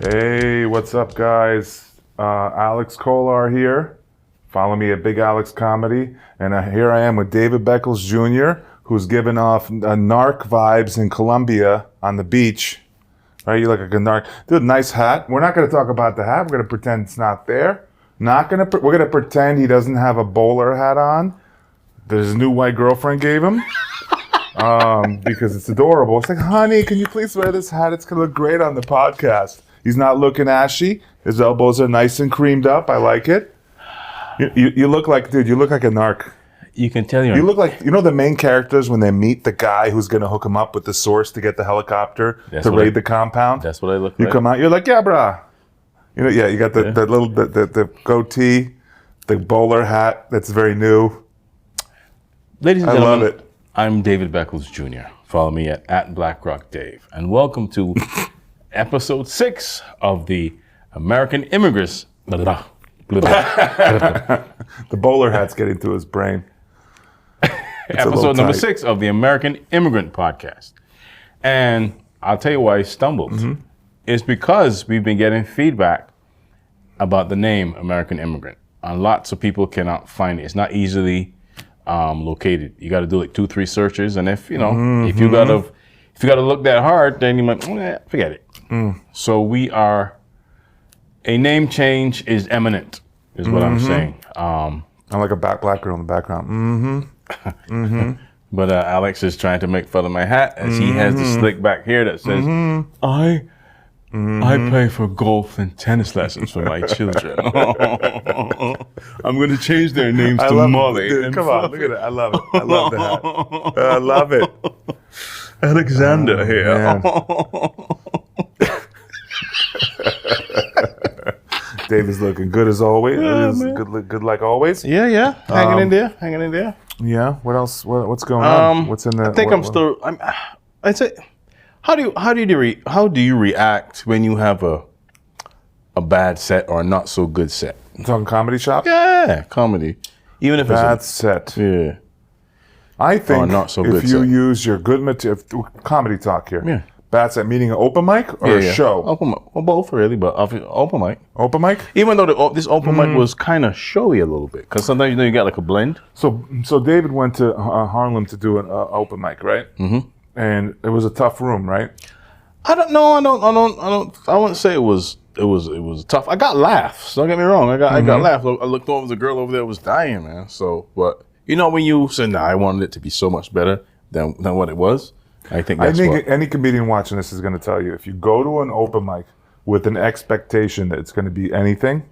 Hey, what's up, guys? Alex Kolar here. Follow me at Big Alex Comedy. And here I am with David Beckles Jr., who's giving off narc vibes in Colombia on the beach. Right? You look like a narc. Dude, nice hat. We're not going to talk about the hat. We're going to pretend it's not there. We're going to pretend he doesn't have a bowler hat on that his new white girlfriend gave him. Because it's adorable. It's like, honey, can you please wear this hat? It's going to look great on the podcast. He's not looking ashy. His elbows are nice and creamed up. I like it. You look like, dude, you look like a narc. You can tell You look like, you know the main characters when they meet the guy who's going to hook them up with the source to get the helicopter to raid the compound? That's what I look like. You come out, you're like, yeah, brah. You know, yeah, you got the little the goatee, the bowler hat that's very new. Ladies and I gentlemen, love it. I'm David Beckles Jr. Follow me at BlackRock Dave. And welcome to episode 6 of the American Immigrants. The bowler hat's getting to his brain. Episode number 6 of the American Immigrant Podcast. And I'll tell you why I stumbled. Mm-hmm. It's because we've been getting feedback about the name American Immigrant. And lots of people cannot find it. It's not easily located. You got to do like 2-3 searches. And if you gotta look that hard, then you might forget it. So a name change is imminent, is what I'm saying. I'm like a black girl in the background. But Alex is trying to make fun of my hat as he has the slick back here that says, I pay for golf and tennis lessons for my children. I'm going to change their names to Molly. Dude, come on, look at it. I love it. I love the hat. I love it. Alexander here. Dave is looking good as always. Good like always. Yeah. Hanging in there. Yeah. What else? What's going on? What's in there? I think I'd say, how do you react when you have a bad set or a not so good set? You talking comedy shop? Yeah, comedy. Even if bad it's set. Yeah. I think not so if good you set. use your good material, comedy talk here. Yeah. Bad set meaning an open mic or a show? Open mic. Well, both really, but open mic. Open mic? Even though this open mic was kind of showy a little bit, because sometimes you got like a blend. So David went to Harlem to do an open mic, right? Mm-hmm. And it was a tough room, right? I don't know. I wouldn't say it was tough. I got laughs. Don't get me wrong. I got laughs. I looked over, the girl over there was dying, man. So, but you know when you say, I wanted it to be so much better than what it was. I think any comedian watching this is going to tell you, if you go to an open mic with an expectation that it's going to be anything,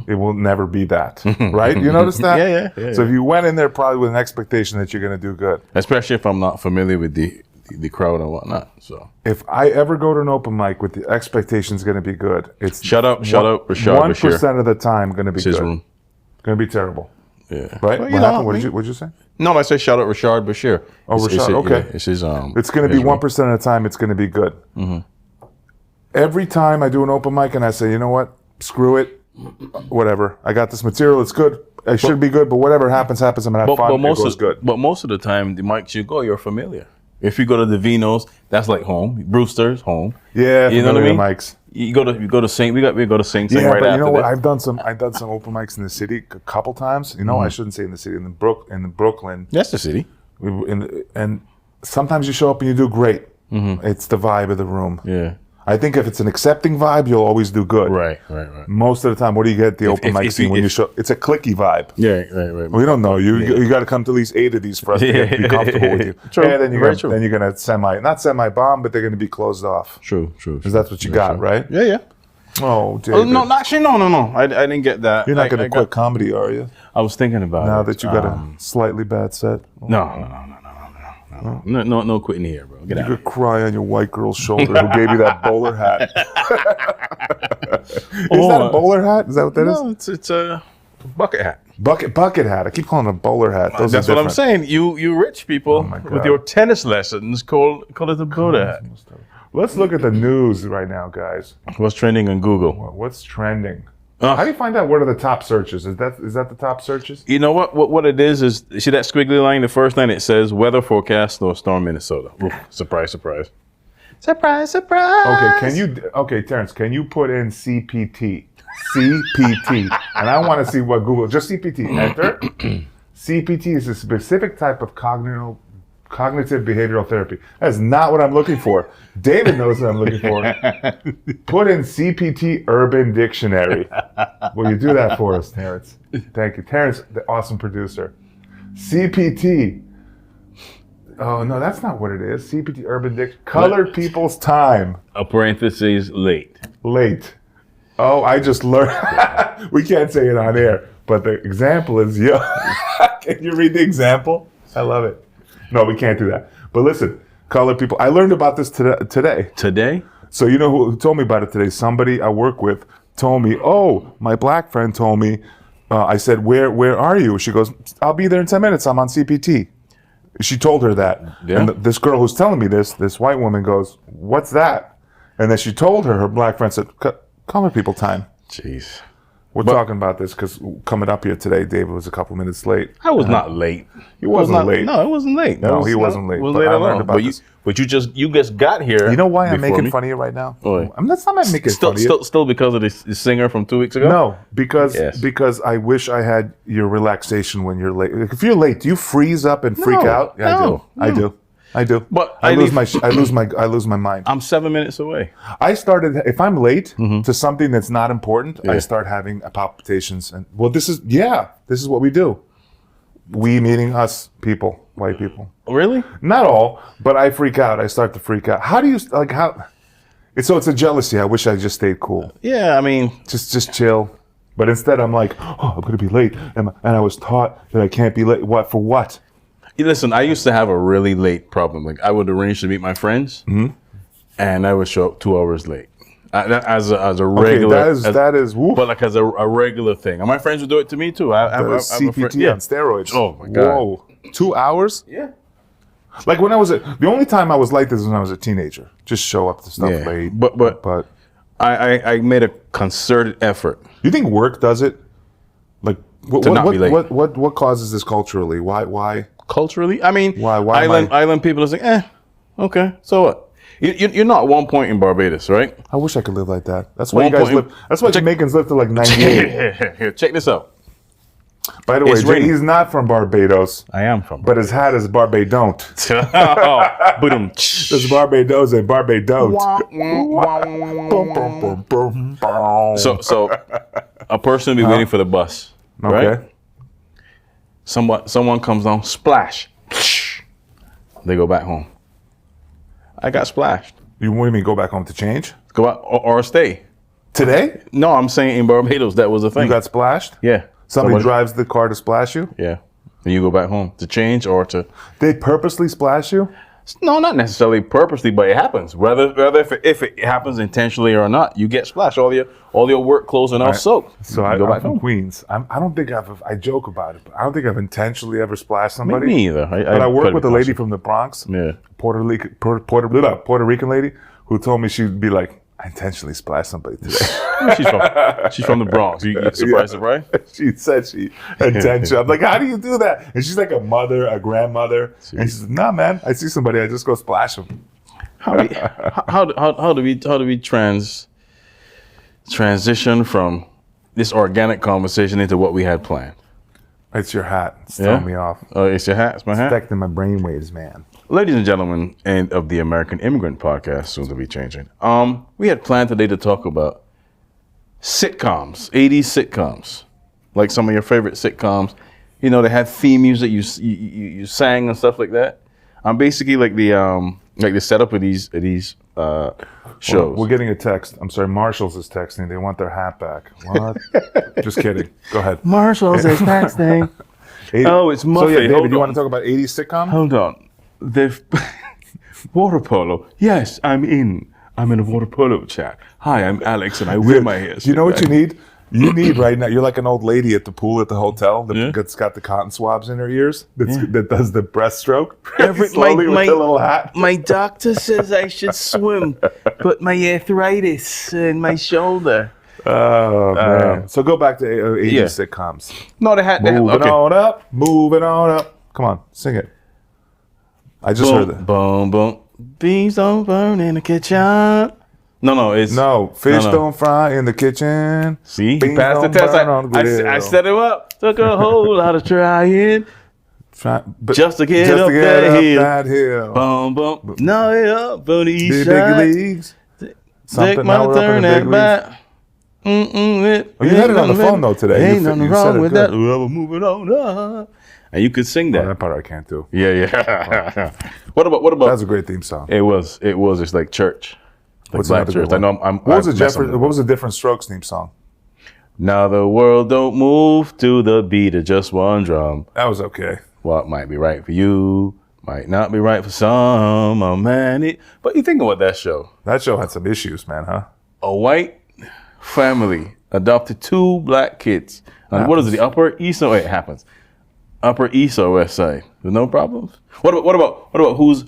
it will never be that, right? You notice that? Yeah. So if you went in there probably with an expectation that you're going to do good. Especially if I'm not familiar with the crowd and whatnot. So if I ever go to an open mic with the expectation is going to be good, it's shut up, Rashad 1% of the time going to be good. Room. Going to be terrible. Yeah. Right? Well, what happened? What did you say? No, I say shout out Rashad Bashir. Oh, Rashad. Okay. It's his. It's going to be 1% of the time. It's going to be good. Mm-hmm. Every time I do an open mic and I say, you know what? Screw it. Whatever. I got this material. It's good. It should be good. But whatever happens. I'm going to have fun. It goes good. But most of the time, the mics you go, you're familiar. If you go to the Vinos, that's like home. Brewster's home. Yeah, you know what I mean. Mics. You go to Sing. We go to Sing yeah, right but after. You know what? That. I've done some open mics in the city a couple times. You know, I shouldn't say in the city. In Brooklyn. That's the city. And sometimes you show up and you do great. Mm-hmm. It's the vibe of the room. Yeah. I think if it's an accepting vibe, you'll always do good. Right. Most of the time, what do you get at the open mic scene when you show? It's a clicky vibe. Yeah, right. We don't know. You got to come to at least 8 of these for us to be comfortable with you. True. And then you're going to not semi-bomb, but they're going to be closed off. True. Because that's what you got, right? Yeah. Oh, David. No, actually, no. I didn't get that. You're not going to quit comedy, are you? I was thinking about now it. that you got a slightly bad set. No quitting here, bro. Get out. You could cry on your white girl's shoulder who gave you that bowler hat. Is that a bowler hat? Is that what that is? No, it's a bucket hat. Bucket hat. I keep calling it a bowler hat. That's what I'm saying. You rich people with your tennis lessons call it a bowler hat. Let's look at the news right now, guys. What's trending on Google? What's trending? How do you find out what are the top searches? Is that the top searches? You know what it is see that squiggly line? The first line it says weather forecast, no storm, Minnesota. Ooh, surprise. Surprise, surprise. Okay, Terrence, can you put in CPT? CPT. And I want to see what Google, just CPT, enter. CPT is a specific type of cognitive behavioral therapy. That's not what I'm looking for. David knows what I'm looking for. Put in CPT Urban Dictionary. Will you do that for us, Terrence? Thank you. Terrence, the awesome producer. CPT. Oh, no, that's not what it is. CPT Urban Dictionary. Colored people's time. A parentheses, late. Late. Oh, I just learned. We can't say it on air, but the example is, yo. Can you read the example? I love it. No, we can't do that. But listen, colored people. I learned about this today. Today? So you know who told me about it today? Somebody I work with told me, oh, my black friend told me. I said, where are you? She goes, I'll be there in 10 minutes. I'm on CPT. She told her that. Yeah. And this girl who's telling me this white woman goes, what's that? And then she told her black friend said, colored people time. Jeez. We're talking about this because coming up here today, David was a couple minutes late. I was not late. He wasn't late. No, it wasn't late. No, he wasn't late. Wasn't But late I at learned all. about this. But you just got here. You know why I'm before making me? fun of you right now? Oh, That's not making fun of you. Still because of the singer from 2 weeks ago? No, because Yes. because I wish I had your relaxation when you're late. If you're late, do you freeze up and freak No, out? Yeah, no. I do. But I I lose leave- I lose my mind. I'm 7 minutes away. I started, if I'm late to something that's not important, I Yeah. start having palpitations. And well, this is what we do. We meaning us people, white people. Really? Not all, but I freak out. I start to freak out. How do you, like, how? It's a jealousy. I wish I just stayed cool. Yeah, I mean, Just chill. But instead I'm like, oh, I'm going to be late. And I was taught that I can't be late. What, for what? listen, I used to have a really late problem. Like, I would arrange to meet my friends, and I would show up 2 hours late. As a regular, that is woo. but like as a regular thing. And my friends would do it to me too. I have a CPT friend- on steroids. Oh my God. Whoa. 2 hours? Yeah. Like when the only time I was like this was when I was a teenager. Just show up to stuff Yeah. late. But I made a concerted effort. you think work does it? Like what To not be late. what causes this culturally? Why? Culturally, I mean, Why island people are like, okay, so what? You're not at one point in Barbados, right? I wish I could live like that. That's why One you guys point- live. That's why Jamaicans live to like 98. Here, check this out. By the way, It's raining. he's not from Barbados, I am from but his hat is Barbadont. Boom. There's Barbados and Barbadont. So a person will be waiting for the bus, right? Okay. Someone comes on, splash. They go back home. I got splashed. You want me to go back home to change Go out or stay. today? No, I'm saying in Barbados that was a thing. You got splashed? Yeah. Somebody Someone- drives the car to splash you? Yeah. And you go back home to change or to. They purposely splash you? No, not necessarily purposely, but it happens. Whether if it happens intentionally or not, you get splashed. All your work clothes are now soaked. So You I'm go back from home. Queens. I don't think I joke about it, but I don't think I've intentionally ever splashed somebody. Me either. But I work with a lady from the Bronx, Yeah. Puerto Rican lady, who told me she'd be like, I intentionally splashed somebody today. She's from the Bronx. You surprised, right? She said she intentionally. I'm like, how do you do that? And she's like a mother, a grandmother. And she says, nah, man, I see somebody, I just go splash them. How do we transition from this organic conversation into what we had planned? It's your hat. It's Yeah? throwing me off. Oh, it's your hat. It's my hat. Affecting my brainwaves, man. Ladies and gentlemen, and of the American Immigrant Podcast, soon to be changing. We had planned today to talk about sitcoms, 80s sitcoms, like some of your favorite sitcoms. You know, they had theme music, you sang and stuff like that. Basically like the setup of these shows. We're getting a text. I'm sorry, Marshall's is texting. They want their hat back. What? Just kidding. Go ahead. Marshall's is texting. Oh, it's So Muffy. yeah, David, Hold you on. want to talk about 80s sitcom? Hold on. They've water polo. Yes, I'm in a water polo chat. Hi, I'm Alex, and I wear my hair. You know what you need? You need right now. You're like an old lady at the pool at the hotel Yeah. that's got the cotton swabs in her ears. That does the breaststroke. Every- Slowly my- with the little hat. My doctor says I should swim, but my arthritis in my shoulder. Oh man! So go back to 80s yeah. sitcoms. No, they had Moving okay. on up, moving on up. Come on, sing it. I just heard that. Boom, boom, Beans don't burn in the kitchen. No, it's No, fish don't fry in the kitchen. See, he Beans passed the don't test. burn on the I grill. set him up. Took a whole lot of trying But just to get just up to get that up hill. that hill. Boom, boom. Now he up on the east Big side. leagues. Take now my we're up in turn the big at bat. Oh, you had it on the phone though today. Ain't You nothing said wrong it with good. that. Well, we're moving on. And you could sing Oh, that. that part I can't do. Yeah. What about? That's a great theme song. It was. It's like church. Like What's black another church. good I one? know. I'm. What was I the mess them up. What was the Different Strokes theme song? Now the world don't move to the beat of just one drum. That was okay. What might be right for you might not be right for some. Oh man, but you think about that show. That show had some issues, man, huh? A white family adopted 2 black kids. What is it? The Upper East Side? It happens. Upper East or West Side. There's no problems. What about who's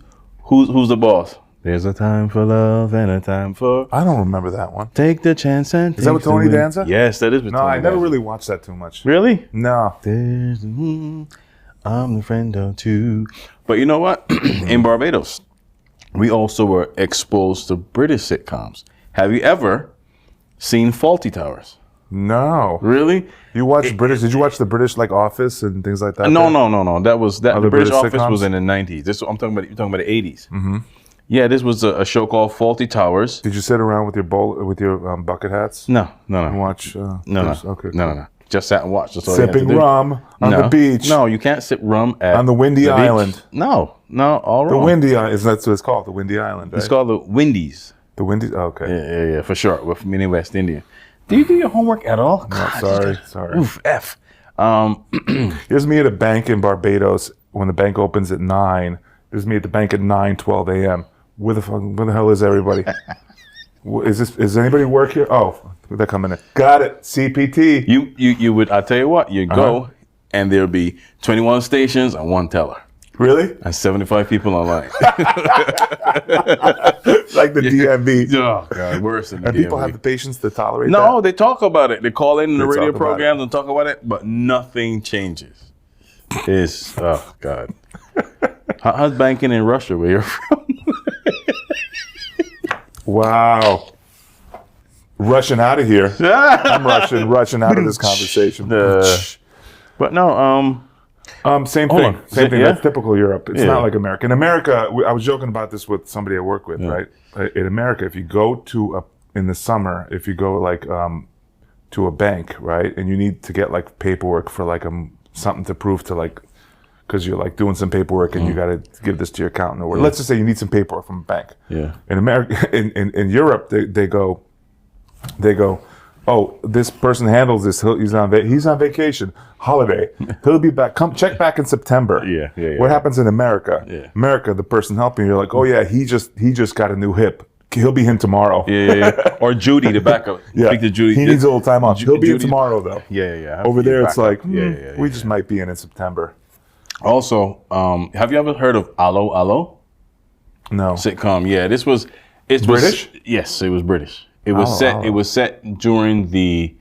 the boss? There's a time for love and a time for I don't remember that one. take the chance and Is that with Tony Danza? Yes, that is with No, Tony I never Danza. really watched that too much. Really? No. There's I'm the friend of 2. But you know what? In Barbados, we also were exposed to British sitcoms. Have you ever seen Faulty Towers? No. Really? You watched British? Did you watch the British like Office and things like that? No. there? That was that. Other The British British Office was sitcoms? in the 90s. This you're talking about the 80s. Mm-hmm. Yeah, this was a show called Faulty Towers. Did you sit around with your bucket hats? No. And watch? No. Okay. No. Just sat and watched. That's all you had to Sipping do. rum on the beach. No, you can't sip rum On the windy beach. island. No, all The wrong. Windy Island. That's what it's called. The Windy Island. Right? It's called the Windies. the Windy. Oh, okay. Yeah, for sure. With many West Indian. Do you do your homework at all? No, sorry. Oof, F. Here's me at a bank in Barbados when the bank opens at 9. There's me at the bank at 9:12 a.m. Where the hell is everybody? Is anybody work here? Oh, they're coming in. Got it. CPT. You would. I tell you what. You go, and there'll be 21 stations and 1 teller, Really? and 75 people online. Like the DMV. Oh God, worse than the And people DMV. have the patience to tolerate that? No, they talk about it. They call in the They radio talk about programs and talk about it, but nothing changes. It's oh God. How's banking in Russia, where you're from? Wow. Rushing out of here. I'm rushing out of this conversation. But no, Same Hold thing. on. Same thing. Yeah? That's typical Europe. It's Yeah. not like America. In America, I was joking about this with somebody I work with, right? In America, if you go in the summer, if you go like to a bank, right, and you need to get like paperwork for like something to prove to like, because you're like doing some paperwork and you got to give this to your accountant or whatever. Let's just say you need some paperwork from a bank. Yeah. In America, in Europe, they go, oh, this person handles this. He's on vacation, holiday. He'll be back. Come check back in September. Yeah. What happens in America? Yeah. America, the person helping you're like, oh yeah, he just got a new hip. He'll be in tomorrow. Yeah. Or Judy, the backup. Yeah. Speak to Judy. He needs a little time off. He'll be in Judy- tomorrow though. Yeah. Over there, it's like, Yeah. we just might be in September. Also, have you ever heard of Allo Allo No. sitcom? Yeah, this was British? Yes, it was British. It was set. Allo. It was set during the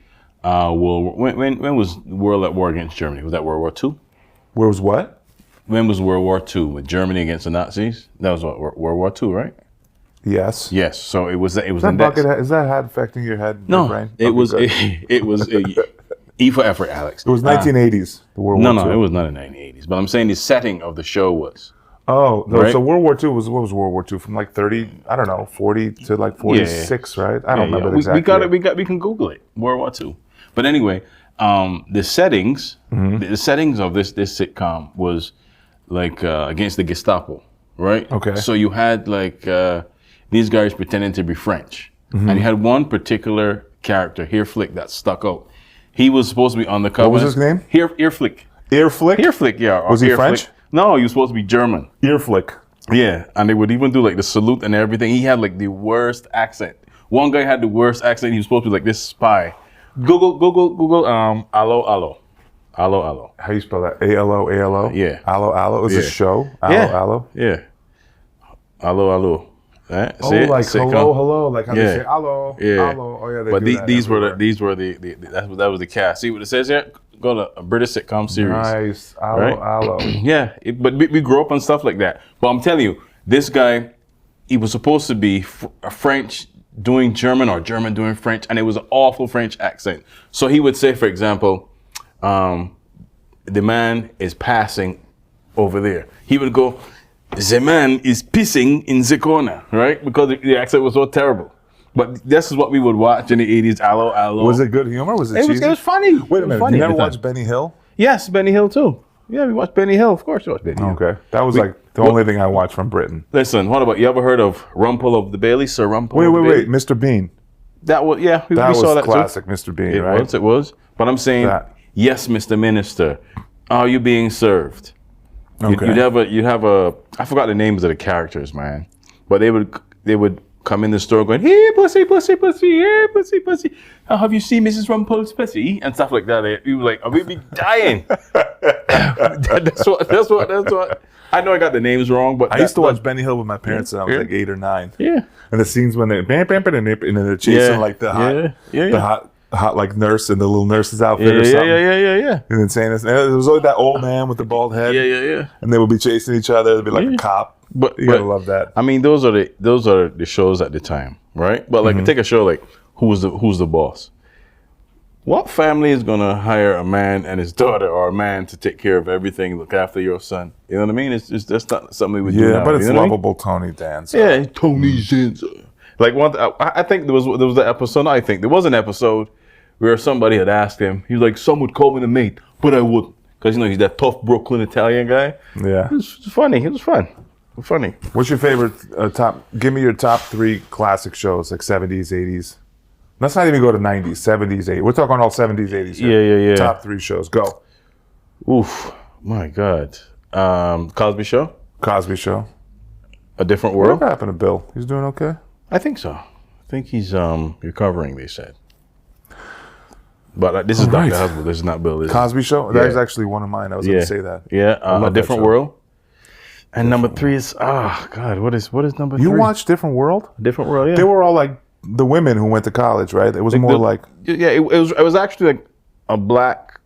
World. When was the world at war against Germany? Was that World War II? Where was what? When was World War II with Germany against the Nazis? That was what, World War II, right? Yes. Yes. So it was. It was. That in that- bucket, is that hat affecting your head? Your no, brain? it Okay, was. good. It was. E for effort, Alex. It was 1980s. The World War No, II. it was not in the 1980s. But I'm saying the setting of the show was. Oh, Right? so World War II was what was World War II from like 30? I don't know, 40 to like 46, right? I don't remember the exact. We got year. it. We can Google it. World War II. But anyway, the settings, the settings of this sitcom was like against the Gestapo, right? Okay. So you had like these guys pretending to be French, and you had one particular character, Flick, that stuck out. He was supposed to be undercover. What was his name? Flick. Ear flick? Flick, yeah. or Was he Ear French? Flick. No, he was supposed to be German. Ear flick. Yeah, and they would even do like the salute and everything. He had like the worst accent. One guy had the worst accent. He was supposed to be like this spy. Google. Allo. How you spell that? A-L-O? Yeah. Allo? Is Yeah. this a show? Yeah. Allo? Yeah. Allo. Right? Oh, See it? like Sitcom. hello, like how Yeah. they say allo, Yeah. allo. Oh yeah, they But do that these were everywhere. that was the cast. See what it says here? Go to a British sitcom series. Nice. Allo, Right? allo. Yeah, but we grew up on stuff like that. But I'm telling you, this guy, he was supposed to be French doing German or German doing French, and it was an awful French accent. So he would say, for example, the man is passing over there. He would go, the man is pissing in the corner, right? Because the accent was so terrible. But this is what we would watch in the 80s. Allo, allo. Was it good humor? Was it cheesy? It was funny. Wait a minute. Funny You never watched Benny Hill? Yes, Benny Hill too. Yeah, we watched Benny Hill. Of course we watched Benny Hill. Okay. That was like the only thing I watched from Britain. Listen, what about, you ever heard of Rumpel of the Bailey? Sir Rumpel Wait, of the Bailey? Mr. Bean. That was, yeah, we That was saw that classic too. Mr. Bean, right? It was. But I'm saying, yes, Mr. Minister, are you being served? Okay. You'd have a, I forgot the names of the characters, man. But they would come in the store going, hey, pussy, pussy, pussy, hey, pussy, pussy. Oh, have you seen Mrs. Rumpel's pussy? And stuff like that. You were like, are we be dying? That's what. I know I got the names wrong, but I used to watch Benny Hill with my parents when I was like 8 or 9. Yeah. And the scenes when they're and then they're chasing like the hot like nurse in the little nurse's outfit or something. Yeah. And then saying this, and there was always that old man with the bald head. Yeah. And they would be chasing each other. It'd be like a cop. But You gotta love that. I mean, those are the shows at the time, right? But like, take a show like Who's the Boss? What family is gonna hire a man and his daughter, or a man to take care of everything, look after your son? You know what I mean? It's just, that's not something we would do now. But it's you know what I mean? lovable Tony Danza. Yeah, Tony Danza. Like I think there was the episode. I think there was an episode where somebody had asked him. He was like, "Some would call me the mate, but I wouldn't," because he's that tough Brooklyn Italian guy. Yeah. It was funny. It was fun. Funny. What's your favorite top? Give me your top 3 classic shows, like 70s, 80s. Let's not even go to 90s, 70s, 80s. We're talking all 70s, 80s here. Yeah. Top 3 shows. Go. Oof, my God. Cosby Show? Cosby Show. A Different World? What happened to Bill? He's doing okay? I think so. I think he's recovering, they said. But this is Dr. Husband. This is not Bill. Cosby Show? That is actually one of mine. I was going to say that. Yeah, A Different World. And number 3 is, God, what is number 3? You watched Different World? Different World, yeah. They were all like the women who went to college, right? It was more like... Yeah, it was actually like a black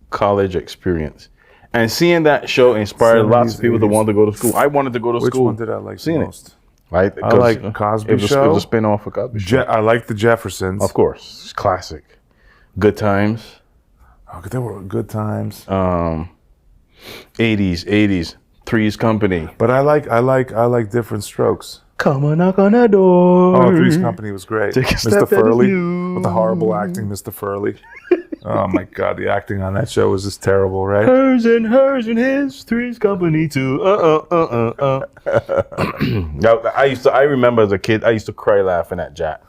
college experience. And seeing that show inspired lots of people to want to go to school. I wanted to go to school. Which one did I like the most? Right? I like Cosby Show. It was a spin-off of Cosby Show. I like The Jeffersons. Of course. It's classic. Good Times. Oh, they were good times. 80s. Three's Company. But I like Different Strokes. Come on, knock on that door. Oh, Three's Company was great. Take a Mr. step Furley at with the horrible acting, Mr. Furley. Oh my God, the acting on that show was just terrible, right? Hers and his, Three's Company too. I remember as a kid, I used to cry laughing at Jack.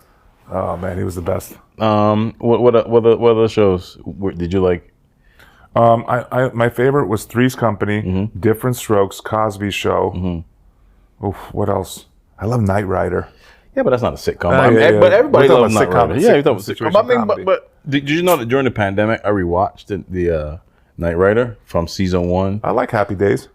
Oh man, he was the best. What other shows did you like? My favorite was Three's Company, Different Strokes, Cosby Show. Oof, what else? I love Knight Rider. Yeah, but that's not a sitcom. But everybody loves Knight Rider. Yeah, you thought it was a sitcom. But did you know that during the pandemic, I rewatched the Knight Rider from season 1? I like Happy Days.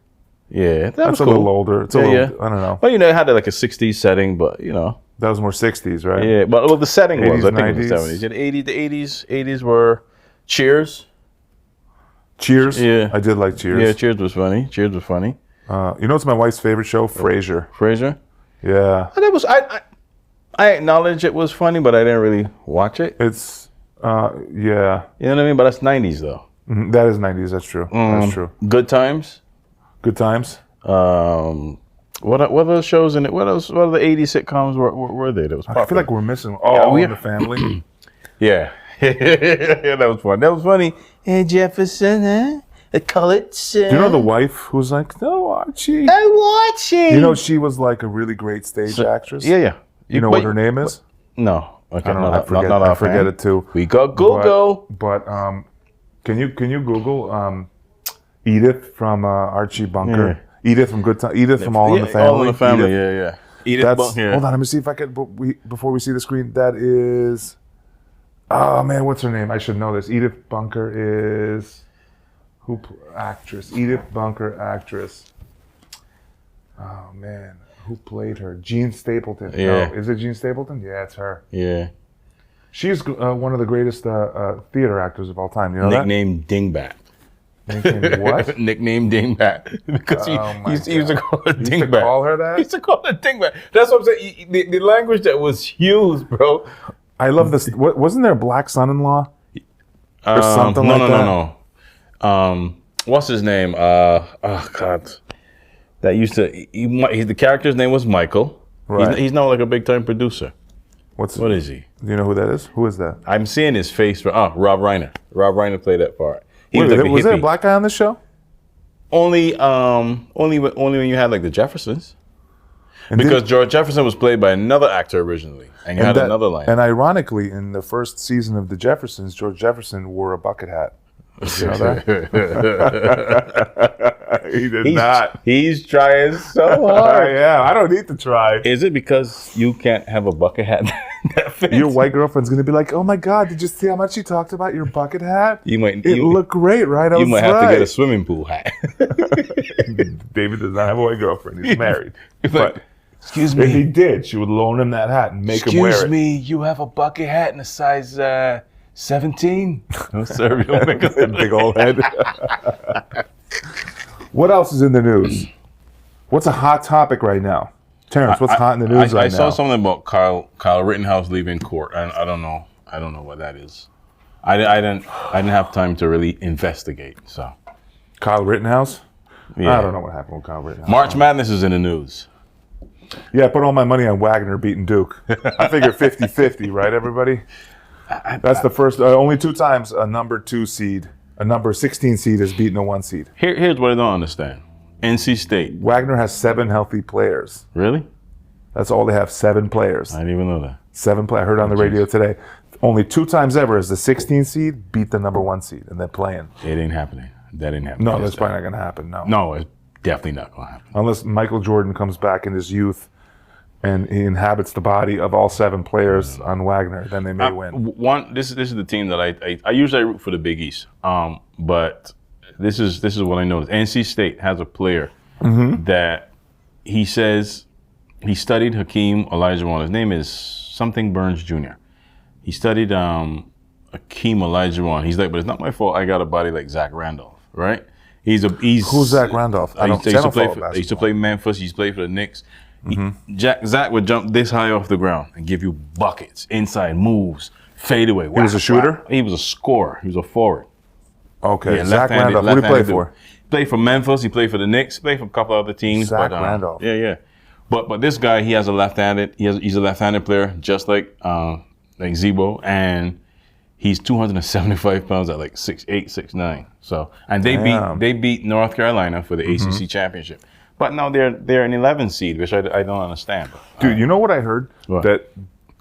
Yeah, that's cool. a little older. It's a little, I don't know. Well, it had like a 60s setting, but that was more 60s, right? Yeah, but the setting 80s, was, I think 90s. it was the 70s. The 80s were Cheers. Cheers? Yeah. I did like Cheers. Yeah, Cheers was funny. What's my wife's favorite show? Frasier. Frasier? Yeah. That was, I acknowledge it was funny, but I didn't really watch it. It's, yeah. You know what I mean? But that's 90s, though. That is 90s, that's true. That's true. Good Times? Good Times? What other shows in it? What are the 80s sitcoms were there that was popular? I feel like we're missing All in the Family. Yeah. Yeah, that was fun. That was funny. Hey, Jefferson, huh? The colored son. Do you know the wife who's like, no, Archie? I'm watching. You know, she was like a really great stage actress. Yeah. You know what her name is? No. Okay, I don't know. I forget it too. We got Google. But can you Google Edith from Archie Bunker? Yeah. Edith from Good Time. Edith from All in the Family. All in the Family. Yeah. Edith Bunker. Hold on, let me see if I can. Before we see the screen, that is. Oh man, what's her name? I should know this. Edith Bunker is actress. Edith Bunker, actress. Oh man, who played her? Jean Stapleton. Yeah. No, is it Jean Stapleton? Yeah, it's her. Yeah. She's one of the greatest theater actors of all time. You know that? Nicknamed Dingbat. Nicknamed what? Nicknamed Dingbat. Because he used to call her You used to Dingbat. call her that? He used to call her Dingbat. That's what I'm saying. The language that was used, bro. I love this. Wasn't there a black son-in-law? Or something like that? No. What's his name? Oh, God. That used to... the character's name was Michael. Right. He's now like a big-time producer. What is he? Do you know who that is? Who is that? I'm seeing his face. Rob Reiner. Rob Reiner played that part. He Wait, was like was the there a hippie. black guy on the show? Only when you had like the Jeffersons. And Because George Jefferson was played by another actor originally, and you had another line. And ironically, in the first season of The Jeffersons, George Jefferson wore a bucket hat. Did you know that? He did not. He's trying so hard. Yeah, I don't need to try. Is it because you can't have a bucket hat that fits? Your white girlfriend's going to be like, oh my God, did you see how much you talked about your bucket hat? It looked great, right? You might have to get a swimming pool hat. David does not have a white girlfriend. He's married. But excuse if he did, she would loan him that hat and make him wear it. Excuse me, you have a bucket hat in a size 17? No, sir. You'll make a Big old head. What else is in the news? What's a hot topic right now? Terrence, what's hot in the news right now? I saw something about Kyle Rittenhouse leaving court. I don't know. I don't know what that is. I didn't have time to really investigate. So Kyle Rittenhouse? yeah. I don't know what happened with Kyle Rittenhouse. March Madness is in the news. Yeah, I put all my money on Wagner beating Duke. I figure 50-50, right, everybody? That's the first, only 2 times a number 2 seed, a number 16 seed has beaten a 1 seed. Here's what I don't understand. NC State. Wagner has 7 healthy players. Really? That's all they have, 7 players. I didn't even know that. 7 players. I heard on the radio today. Only 2 times ever has the 16 seed beat the number 1 seed, and they're playing. It ain't happening. That ain't happening. No, that's probably not going to happen, no. No, it's definitely not going to happen. Unless Michael Jordan comes back in his youth and he inhabits the body of all 7 players on Wagner, then they may win. This is the team that I usually root for the Big East. But this is what I noticed. NC State has a player that he says he studied Hakeem Olajuwon. His name is something Burns Jr. He studied Hakeem Olajuwon. He's like, but it's not my fault. I got a body like Zach Randolph, right? Who's Zach Randolph? He used to play Memphis. He used to play for the Knicks. Zach would jump this high off the ground and give you buckets, inside moves, fade away. He was a shooter? He was a scorer. He was a forward. Okay, Yeah, Zach Randolph. Who did he play for? He played for Memphis. He played for the Knicks. Played for a couple other teams. Zach Randolph. Yeah. But this guy, he has a left-handed. He's a left-handed player, just like Zebo, and he's 275 pounds at like 6'8", 6'9". So, and they beat North Carolina for the ACC championship. But now they're an 11 seed, which I don't understand. Dude, you know what I heard? What? That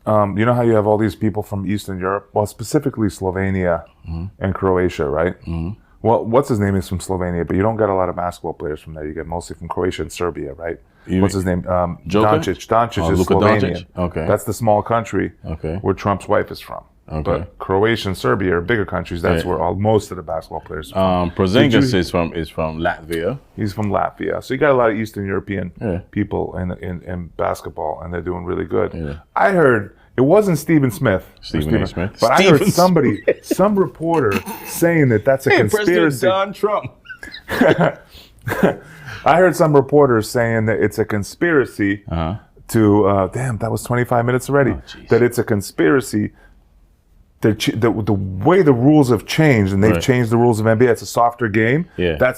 you know how you have all these people from Eastern Europe? Well, specifically Slovenia and Croatia, right? Well, what's his name is from Slovenia, but you don't get a lot of basketball players from there. You get mostly from Croatia and Serbia, right? What's his name? Doncic. Doncic is Luka Slovenian. Doncic? Okay. That's the small country Okay. where Trump's wife is from. Okay. But Croatia and Serbia are bigger countries. That's where most of the basketball players are from. Porzingis is from Latvia. He's from Latvia. So you got a lot of Eastern European Yeah. people in basketball, and they're doing really good. Yeah. I heard, it wasn't Stephen Smith. Stephen A. Smith. But I heard somebody, some reporter saying that's a conspiracy. President Don Trump. I heard some reporters saying that it's a conspiracy to, damn, that was 25 minutes already. That it's a conspiracy. The way the rules have changed, and they've changed the rules of NBA, it's a softer game. Yeah.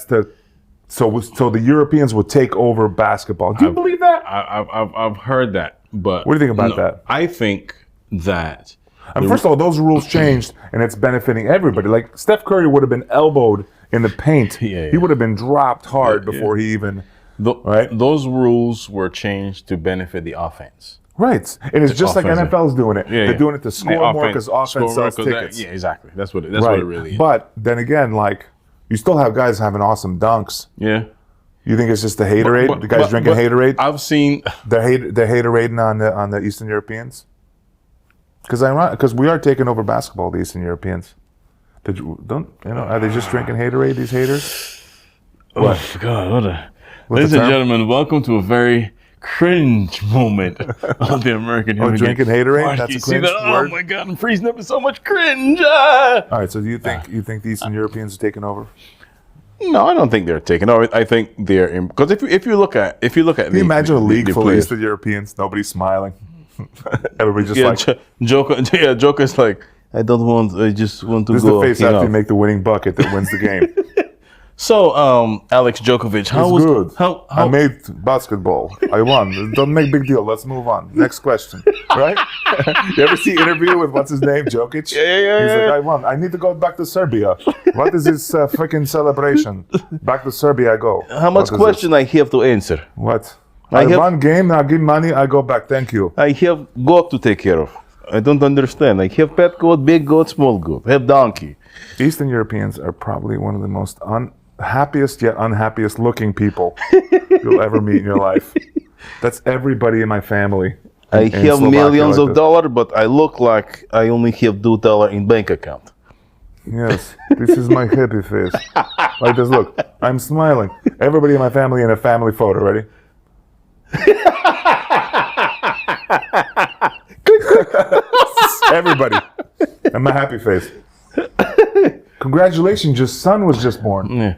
So the Europeans will take over basketball. Do you believe that? I've heard that, but What do you think about that? I think that First of all, those rules changed, and it's benefiting everybody. Like Steph Curry would have been elbowed in the paint. Yeah. He would have been dropped hard before he even. those rules were changed to benefit the offense. Right, and it's just like offensive. NFL's doing it. They're doing it to score more because offense score more sells 'cause tickets. yeah, exactly. That's what it really is. But then again, like you still have guys having awesome dunks. Yeah. You think it's just the haterade? The guys drinking haterade? I've seen They're haterading on the Eastern Europeans. Because we are taking over basketball, the Eastern Europeans. Are they just drinking haterade? These haters? What? Oh God! Ladies and gentlemen, welcome to a very cringe moment of the American Human drinking haterade? That's a You see cringe that? word? Oh my God! I'm freezing up with so much cringe. All right. So do you think the Eastern Europeans are taking over? No, I don't think they're taken over. I think they're because if you look at Can you imagine a league full of players. Eastern Europeans? Nobody's smiling. Everybody just like Joker's like, I don't want. I just want to this go. is the face after you make the winning bucket that wins the game. So, Alex Djokovic, how It's was good. how I made basketball. I won. Don't make big deal. Let's move on. Next question. Right? You ever see Interview with what's his name, Jokic? Yeah. He's like, I won. I need to go back to Serbia. What is this freaking celebration? Back to Serbia I go. how much question I have to answer? What? I I have- won game. Now give money. I go back. Thank you. I have goat to take care of. I don't understand. I have pet goat, big goat, small goat. I have donkey. Eastern Europeans are probably one of the most happiest yet unhappiest looking people you'll ever meet in your life. That's everybody in my family. I in have Slovakia millions like of this. dollars, but I look like I only have $2 in bank account. Yes, this is my happy face. Like this, look, I'm smiling. Everybody in my family in a family photo, ready? Everybody. And my happy face. Congratulations, your son was just born. Yeah.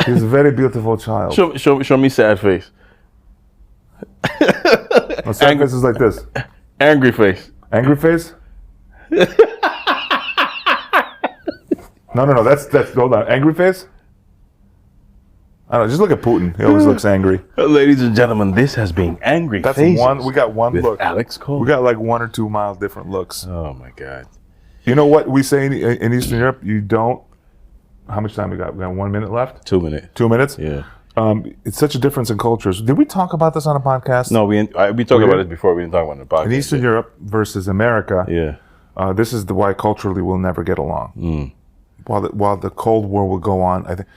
He's a very beautiful child. Show me sad face. My sad face is like this. Angry face. Angry face? No, that's hold on. Angry face? I don't know, just look at Putin. He always looks angry. Ladies and gentlemen, this has been Angry That's Faces one. We got one with look. Alex Cole. We got like 1 or 2 mild different looks. Oh my God. You know what we say in Eastern Europe? You don't. How much time we got? We got 1 minute left. 2 minutes. 2 minutes. Yeah. It's such a difference in cultures. Did we talk about this on a podcast? No, we talked about it before. We didn't talk about it in the podcast. In Eastern Europe versus America, Yeah. this is why culturally we'll never get along. While the Cold War will go on, I think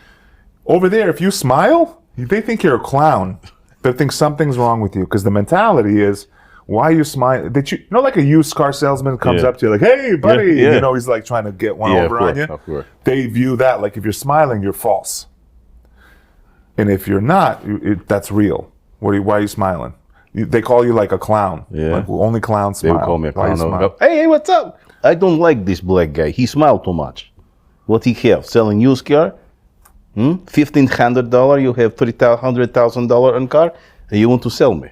over there, if you smile, they think you're a clown. They think something's wrong with you because the mentality is, why are you smiling? That you know, like a used car salesman comes Yeah. up to you like, "Hey, buddy," Yeah. you know, he's like trying to get one Yeah, over of on course, you. of course. They view that like if you're smiling, you're false, and if you're not, that's real. Why are you smiling? They call you like a clown. Yeah. Like, well, only clowns They smile. would call me a Why you clown. smile? Hey, what's up? I don't like this black guy. He smiled too much. What he have? Selling used car? $1,500. You have $300,000 on car, and you want to sell me?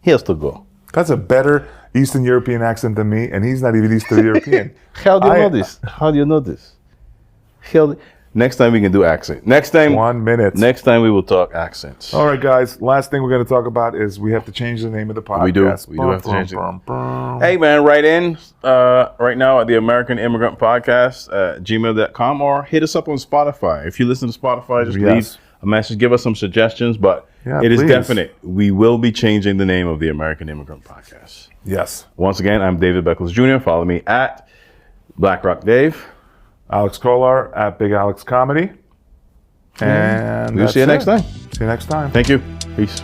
He has to go. That's a better Eastern European accent than me, and he's not even Eastern European. How do you know this? How do you know this? Next time we can do accent. Next time 1 minute. Next time we will talk accents. All right, guys. Last thing we're going to talk about is we have to change the name of the podcast. We do. We do have to change it. Hey man, write in right now at the American Immigrant Podcast at gmail.com or hit us up on Spotify. If you listen to Spotify, just leave a message, give us some suggestions. But Yeah, it is please. definite. We will be changing the name of the American Immigrant Podcast. Yes. Once again, I'm David Beckles Jr. Follow me at BlackRock Dave. Alex Kolar at Big Alex Comedy. And We'll see you next time. See you next time. Thank you. Peace.